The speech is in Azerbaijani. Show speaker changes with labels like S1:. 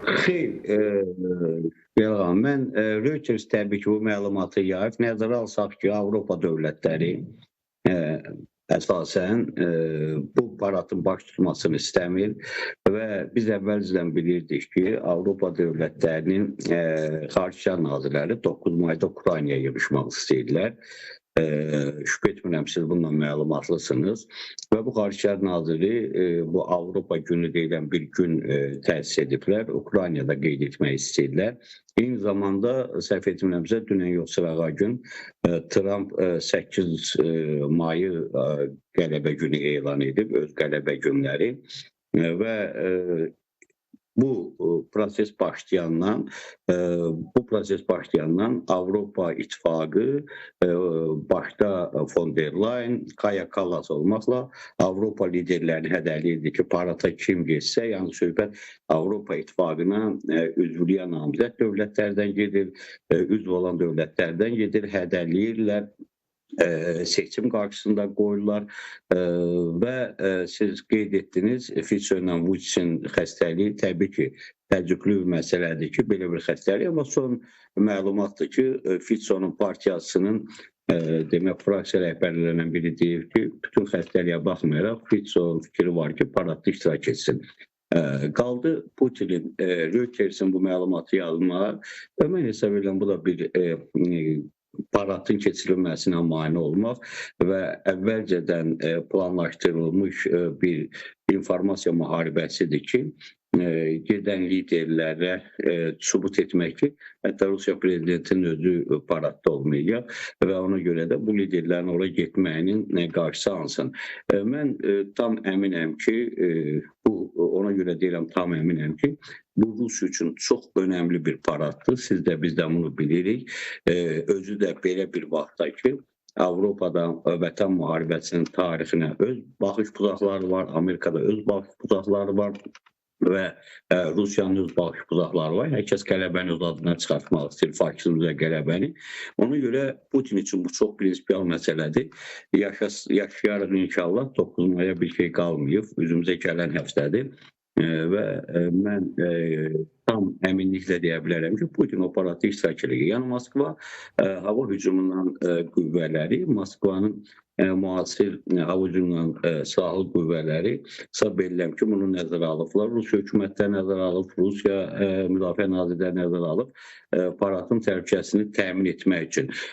S1: Xeyr, Beyler mən Reuters təbii ki, bu məlumatı yayıb. Nəzərə alsaq ki, Avropa dövlətləri eee, əsasən bu paradın baş tutmasını istəmir və biz əvvəlcədən bilirdik ki, Avropa dövlətlərinin Xarici İşlər nazirləri 9 mayda Ukraynaya yığışmaq istəyirlər. Şübhə etmirəm, siz bununla məlumatlısınız və bu Xarici İşlər naziri bu Avropa günü deyilən bir gün təsis ediblər, Ukraynada qeyd etmək istəyirlər. Eyni zamanda səhv etmirəmsə, dünən yoxsa əvvəl gün Trump 8 mayı qələbə günü elan edib, öz qələbə günləri və bu proses başlayandan Avropa İttifaqı başda von der Leyen, Kaja Kallas olmaqla Avropa liderlərini hədələyirdi ki, parata kim getsə, yəni söhbət Avropa İttifaqına üzvlüyə namizəd dövlətlərdən gedir, üzv olan dövlətlərdən gedir, hədələyirlər. Seçim qarşısında qoyurlar və siz qeyd etdiniz, Fico ilə Vučićin xəstəliyi təbii ki, təəccüblü bir məsələdir ki, belə bir xəstəlik, amma son məlumatdır ki, Fico'nun partiyasının demək, fraksiya rəhbərlərindən biri deyir ki, bütün xəstəliyə baxmayaraq Fico'nun fikri var ki, paradda iştirak etsin. Qaldı Putinin, Reuters'in bu məlumatı yazmağı və mən hesab edirəm, bu da bir paradın keçirilməsinə mane olmaq və əvvəlcədən planlaşdırılmış bir informasiya müharibəsidir ki, gedən liderlərə sübut etmək ki, hətta Rusiya prezidentinin özü paradda olmayacaq və ona görə də bu liderlərin oraya getməyinin qarşısı alınsın. Mən tam əminəm ki, ona görə deyirəm, tam əminəm ki, bu Rusiya üçün çox önəmli bir paraddır. Siz də biz də bunu bilirik. Özü də belə bir vaxtda ki, Avropada Vətən müharibəsinin tarixinə öz baxış bucaqları var, Amerikada öz baxış bucaqları var və Rusiyanın öz baxış bucaqları var. Hər kəs qələbəni öz adına çıxartmaq istəyir, faşizmə qələbəni. Ona görə Putin üçün bu çox prinsipial məsələdir. Yaşayarıq inşallah, 9 maya bir şey qalmayıb, üzümüzə gələn həftədir. Və mən tam əminliklə deyə bilərəm ki, Putin o paradda iştirak edir. Yəni Moskva hava hücumundan qüvvələri, Moskvanın müasir hava hücumundan silahlı qüvvələri hesab edirəm ki, bunu nəzərə alıblar. Rusiya hökumətləri nəzərə alıb, Rusiya Müdafiə Nazirləri nəzərə alıb paradın təhlükəsini təmin etmək üçün.